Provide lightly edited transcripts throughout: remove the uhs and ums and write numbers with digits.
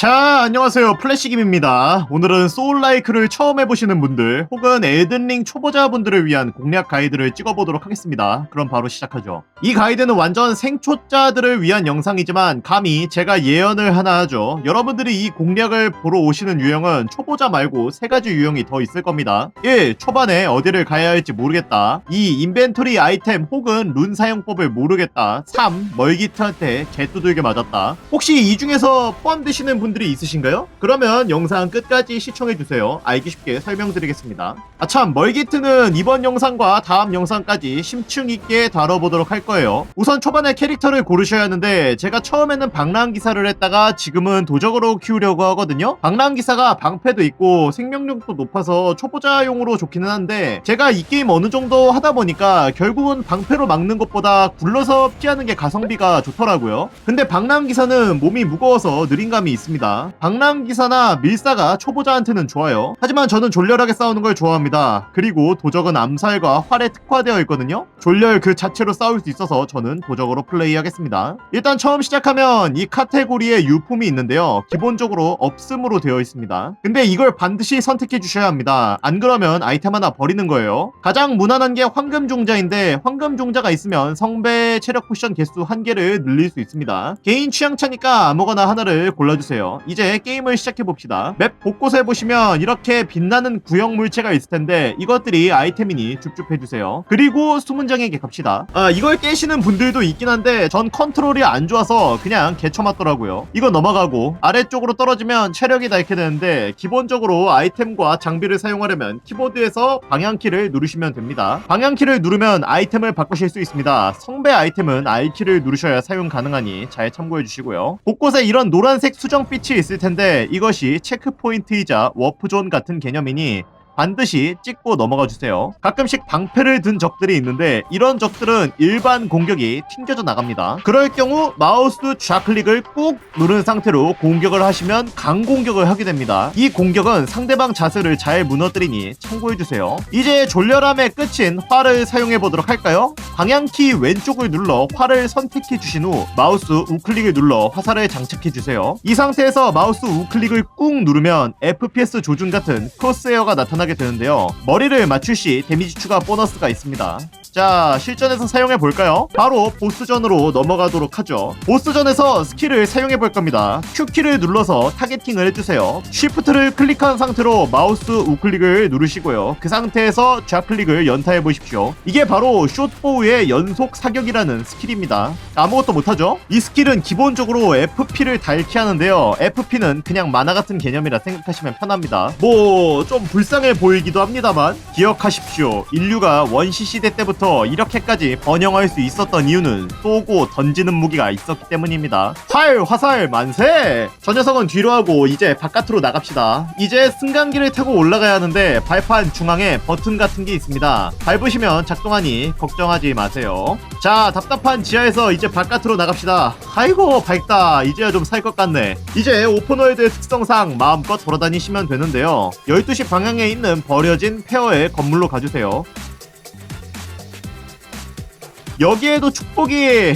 자, 안녕하세요. 플래시김입니다. 오늘은 소울라이크를 처음 해보시는 분들 혹은 엘든링 초보자분들을 위한 공략 가이드를 찍어보도록 하겠습니다. 그럼 바로 시작하죠. 이 가이드는 완전 생초자들을 위한 영상이지만 감히 제가 예언을 하나 하죠. 여러분들이 이 공략을 보러 오시는 유형은 초보자 말고 3가지 유형이 더 있을 겁니다. 1. 초반에 어디를 가야 할지 모르겠다. 2. 인벤토리 아이템 혹은 룬 사용법을 모르겠다. 3. 멀기트한테 개두들겨 맞았다. 혹시 이 중에서 포함되시는 분들이 있으신가요? 그러면 영상 끝까지 시청해주세요. 알기 쉽게 설명드리겠습니다. 아참, 멀기트는 이번 영상과 다음 영상까지 심층 있게 다뤄보도록 할 거예요. 우선 초반에 캐릭터를 고르셔야 하는데 제가 처음에는 방랑기사를 했다가 지금은 도적으로 키우려고 하거든요. 방랑기사가 방패도 있고 생명력도 높아서 초보자용으로 좋기는 한데 제가 이 게임 어느 정도 하다 보니까 결국은 방패로 막는 것보다 굴러서 피하는 게 가성비가 좋더라고요. 근데 방랑기사는 몸이 무거워서 느린 감이 있습니다. 방랑기사나 밀사가 초보자한테는 좋아요. 하지만 저는 졸렬하게 싸우는 걸 좋아합니다. 그리고 도적은 암살과 활에 특화되어 있거든요. 졸렬 그 자체로 싸울 수 있어서 저는 도적으로 플레이하겠습니다. 일단 처음 시작하면 이 카테고리에 유품이 있는데요. 기본적으로 없음으로 되어 있습니다. 근데 이걸 반드시 선택해 주셔야 합니다. 안 그러면 아이템 하나 버리는 거예요. 가장 무난한 게 황금종자인데 황금종자가 있으면 성배 체력 포션 개수 1개를 늘릴 수 있습니다. 개인 취향차니까 아무거나 하나를 골라주세요. 이제 게임을 시작해봅시다. 맵 곳곳에 보시면 이렇게 빛나는 구형 물체가 있을 텐데 이것들이 아이템이니 줍줍해주세요. 그리고 수문장에게 갑시다. 이걸 깨시는 분들도 있긴 한데 전 컨트롤이 안 좋아서 그냥 개쳐맞더라고요. 이거 넘어가고 아래쪽으로 떨어지면 체력이 닳게 되는데 기본적으로 아이템과 장비를 사용하려면 키보드에서 방향키를 누르시면 됩니다. 방향키를 누르면 아이템을 바꾸실 수 있습니다. 성배 아이템은 R키를 누르셔야 사용 가능하니 잘 참고해주시고요. 곳곳에 이런 노란색 수정빛이 있을 텐데 이것이 체크포인트이자 워프존 같은 개념이니 반드시 찍고 넘어가 주세요. 가끔씩 방패를 든 적들이 있는데 이런 적들은 일반 공격이 튕겨져 나갑니다. 그럴 경우 마우스 좌클릭을 꾹 누른 상태로 공격을 하시면 강공격을 하게 됩니다. 이 공격은 상대방 자세를 잘 무너뜨리니 참고해 주세요. 이제 졸렬함의 끝인 활을 사용해 보도록 할까요? 방향키 왼쪽을 눌러 활을 선택해 주신 후 마우스 우클릭을 눌러 화살을 장착해 주세요. 이 상태에서 마우스 우클릭을 꾹 누르면 FPS 조준 같은 크로스에어가 나타나게 되는데요. 머리를 맞출 시 데미지 추가 보너스가 있습니다. 자, 실전에서 사용해 볼까요? 바로 보스전으로 넘어가도록 하죠. 보스전에서 스킬을 사용해 볼 겁니다. Q키를 눌러서 타겟팅을 해주세요. Shift를 클릭한 상태로 마우스 우클릭을 누르시고요. 그 상태에서 좌클릭을 연타해 보십시오. 이게 바로 숏보우의 연속 사격이라는 스킬입니다. 아무것도 못하죠? 이 스킬은 기본적으로 FP를 닳게 하는데요. FP는 그냥 만화 같은 개념이라 생각하시면 편합니다. 뭐 좀 불쌍해 보이기도 합니다만 기억하십시오. 인류가 원시 시대 때부터 이렇게까지 번영할 수 있었던 이유는 쏘고 던지는 무기가 있었기 때문입니다. 화살 만세! 저 녀석은 뒤로 하고 이제 바깥으로 나갑시다. 이제 승강기를 타고 올라가야 하는데 발판 중앙에 버튼 같은 게 있습니다. 밟으시면 작동하니 걱정하지 마세요. 자, 답답한 지하에서 이제 바깥으로 나갑시다. 아이고 밝다. 이제야 좀 살 것 같네. 이제 오픈월드의 특성상 마음껏 돌아다니시면 되는데요. 12시 방향에 있는 버려진 폐허의 건물로 가주세요. 여기에도 축복이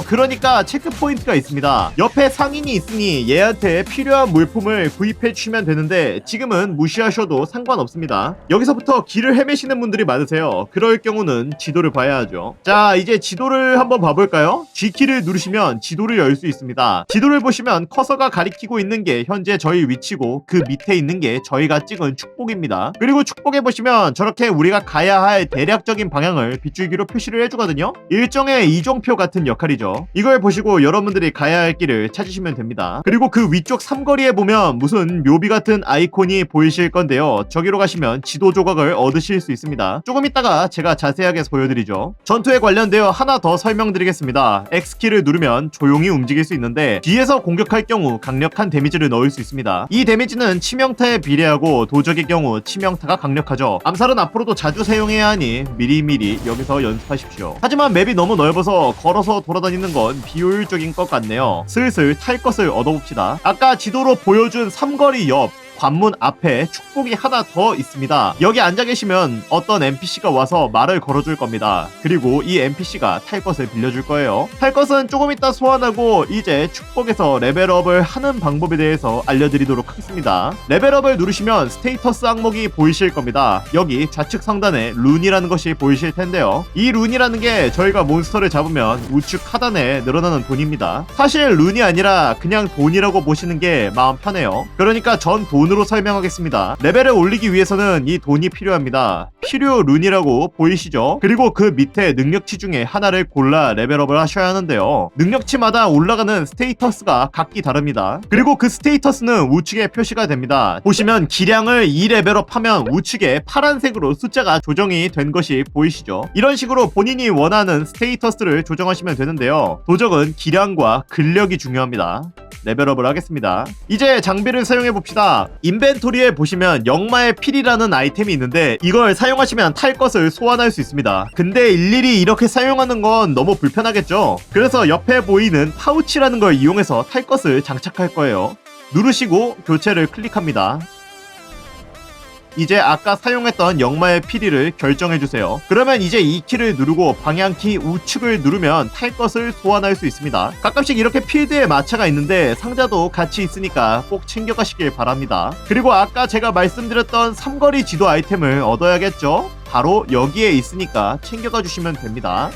그러니까 체크포인트가 있습니다. 옆에 상인이 있으니 얘한테 필요한 물품을 구입해 주시면 되는데 지금은 무시하셔도 상관없습니다. 여기서부터 길을 헤매시는 분들이 많으세요. 그럴 경우는 지도를 봐야 하죠. 자, 이제 지도를 한번 봐볼까요? G키를 누르시면 지도를 열 수 있습니다. 지도를 보시면 커서가 가리키고 있는 게 현재 저희 위치고 그 밑에 있는 게 저희가 찍은 축복입니다. 그리고 축복에 보시면 저렇게 우리가 가야 할 대략적인 방향을 빗줄기로 표시를 해주거든요. 일종의 이종표 같은 역할이죠. 이걸 보시고 여러분들이 가야 할 길을 찾으시면 됩니다. 그리고 그 위쪽 삼거리에 보면 무슨 묘비 같은 아이콘이 보이실 건데요. 저기로 가시면 지도 조각을 얻으실 수 있습니다. 조금 이따가 제가 자세하게 보여드리죠. 전투에 관련되어 하나 더 설명드리겠습니다. X키를 누르면 조용히 움직일 수 있는데 뒤에서 공격할 경우 강력한 데미지를 넣을 수 있습니다. 이 데미지는 치명타에 비례하고 도적의 경우 치명타가 강력하죠. 암살은 앞으로도 자주 사용해야 하니 미리미리 여기서 연습하십시오. 하지만 맵이 너무 넓어서 걸어서 돌아다니는 건 비효율적인 것 같네요. 슬슬 탈 것을 얻어봅시다. 아까 지도로 보여준 삼거리 옆 관문 앞에 축복이 하나 더 있습니다. 여기 앉아 계시면 어떤 NPC가 와서 말을 걸어줄 겁니다. 그리고 이 NPC가 탈 것을 빌려줄 거예요. 탈 것은 조금 이따 소환하고 이제 축복에서 레벨업을 하는 방법에 대해서 알려드리도록 하겠습니다. 레벨업을 누르시면 스테이터스 항목이 보이실 겁니다. 여기 좌측 상단에 룬이라는 것이 보이실 텐데요. 이 룬이라는 게 저희가 몬스터를 잡으면 우측 하단에 늘어나는 돈입니다. 사실 룬이 아니라 그냥 돈이라고 보시는 게 마음 편해요. 그러니까 전 돈으로 설명하겠습니다. 레벨을 올리기 위해서는 이 돈이 필요합니다. 필요 룬이라고 보이시죠? 그리고 그 밑에 능력치 중에 하나를 골라 레벨업을 하셔야 하는데요. 능력치마다 올라가는 스테이터스가 각기 다릅니다. 그리고 그 스테이터스는 우측에 표시가 됩니다. 보시면 기량을 2레벨업 하면 우측에 파란색으로 숫자가 조정이 된 것이 보이시죠? 이런 식으로 본인이 원하는 스테이터스를 조정하시면 되는데요. 도적은 기량과 근력이 중요합니다. 레벨업을 하겠습니다. 이제 장비를 사용해 봅시다. 인벤토리에 보시면 역마의 필이라는 아이템이 있는데 이걸 사용하시면 탈 것을 소환할 수 있습니다. 근데 일일이 이렇게 사용하는 건 너무 불편하겠죠? 그래서 옆에 보이는 파우치라는 걸 이용해서 탈 것을 장착할 거예요. 누르시고 교체를 클릭합니다. 이제 아까 사용했던 역마의 피리를 결정해주세요. 그러면 이제 이 키를 누르고 방향키 우측을 누르면 탈 것을 소환할 수 있습니다. 가끔씩 이렇게 필드에 마차가 있는데 상자도 같이 있으니까 꼭 챙겨가시길 바랍니다. 그리고 아까 제가 말씀드렸던 삼거리 지도 아이템을 얻어야겠죠? 바로 여기에 있으니까 챙겨가 주시면 됩니다.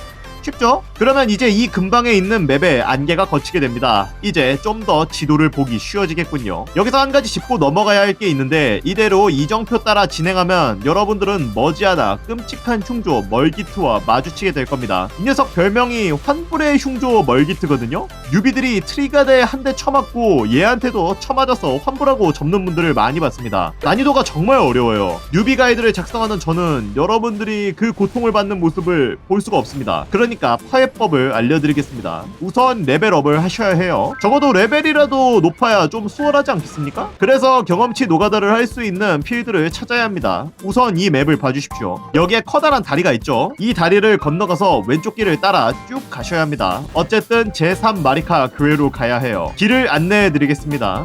쉽죠? 그러면 이제 이 근방에 있는 맵에 안개가 걷히게 됩니다. 이제 좀 더 지도를 보기 쉬워지겠군요. 여기서 한 가지 짚고 넘어가야 할 게 있는데 이대로 이정표 따라 진행하면 여러분들은 머지않아 끔찍한 흉조 멀기트와 마주치게 될 겁니다. 이 녀석 별명이 환불의 흉조 멀기트거든요. 뉴비들이 트리가드에 한 대 쳐맞고 얘한테도 쳐맞아서 환불하고 접는 분들을 많이 봤습니다. 난이도가 정말 어려워요. 뉴비 가이드를 작성하는 저는 여러분들이 그 고통을 받는 모습을 볼 수가 없습니다. 그러니까 파해법을 알려드리겠습니다. 우선 레벨업을 하셔야 해요. 적어도 레벨이라도 높아야 좀 수월하지 않겠습니까? 그래서 경험치 노가다를 할 수 있는 필드를 찾아야 합니다. 우선 이 맵을 봐주십시오. 여기에 커다란 다리가 있죠. 이 다리를 건너가서 왼쪽 길을 따라 쭉 가셔야 합니다. 어쨌든 제3마리카 교회로 가야 해요. 길을 안내해드리겠습니다.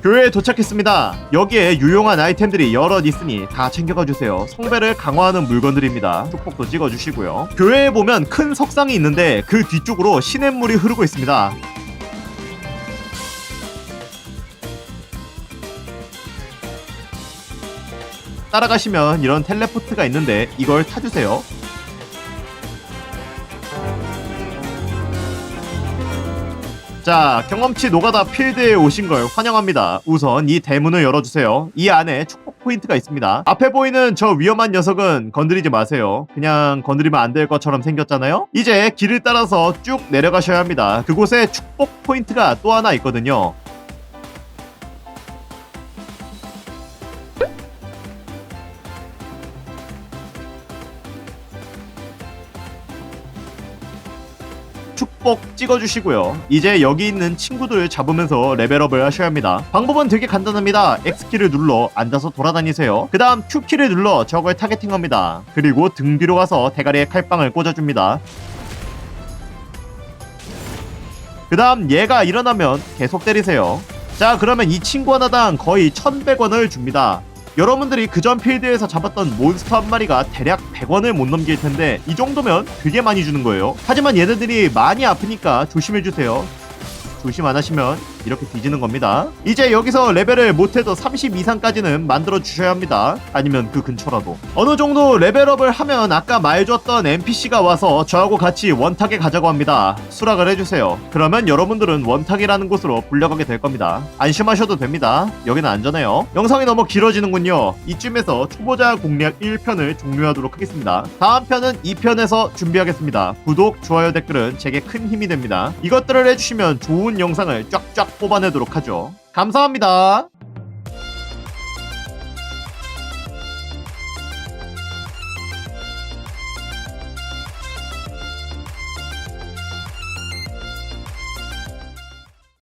교회에 도착했습니다. 여기에 유용한 아이템들이 여럿 있으니 다 챙겨가 주세요. 성배를 강화하는 물건들입니다. 축복도 찍어주시고요. 교회에 보면 큰 석상이 있는데 그 뒤쪽으로 시냇물이 흐르고 있습니다. 따라가시면 이런 텔레포트가 있는데 이걸 타주세요. 자, 경험치 노가다 필드에 오신 걸 환영합니다. 우선 이 대문을 열어주세요. 이 안에 축복 포인트가 있습니다. 앞에 보이는 저 위험한 녀석은 건드리지 마세요. 그냥 건드리면 안 될 것처럼 생겼잖아요? 이제 길을 따라서 쭉 내려가셔야 합니다. 그곳에 축복 포인트가 또 하나 있거든요. 축복 찍어주시고요. 이제 여기 있는 친구들을 잡으면서 레벨업을 하셔야 합니다. 방법은 되게 간단합니다. X키를 눌러 앉아서 돌아다니세요. 그 다음 Q키를 눌러 적을 타겟팅합니다. 그리고 등 뒤로 가서 대가리에 칼빵을 꽂아줍니다. 그 다음 얘가 일어나면 계속 때리세요. 자, 그러면 이 친구 하나당 거의 1100원을 줍니다. 여러분들이 그전 필드에서 잡았던 몬스터 한 마리가 대략 100원을 못 넘길 텐데 이 정도면 되게 많이 주는 거예요. 하지만 얘네들이 많이 아프니까 조심해주세요. 조심 안 하시면 이렇게 뒤지는 겁니다. 이제 여기서 레벨을 못해도 30 이상까지는 만들어 주셔야 합니다. 아니면 그 근처라도. 어느 정도 레벨업을 하면 아까 말해줬던 NPC가 와서 저하고 같이 원탁에 가자고 합니다. 수락을 해주세요. 그러면 여러분들은 원탁이라는 곳으로 불려가게 될 겁니다. 안심하셔도 됩니다. 여기는 안전해요. 영상이 너무 길어지는군요. 이쯤에서 초보자 공략 1편을 종료하도록 하겠습니다. 다음 편은 2편에서 준비하겠습니다. 구독, 좋아요, 댓글은 제게 큰 힘이 됩니다. 이것들을 해주시면 좋은 영상을 쫙쫙 뽑아내도록 하죠. 감사합니다.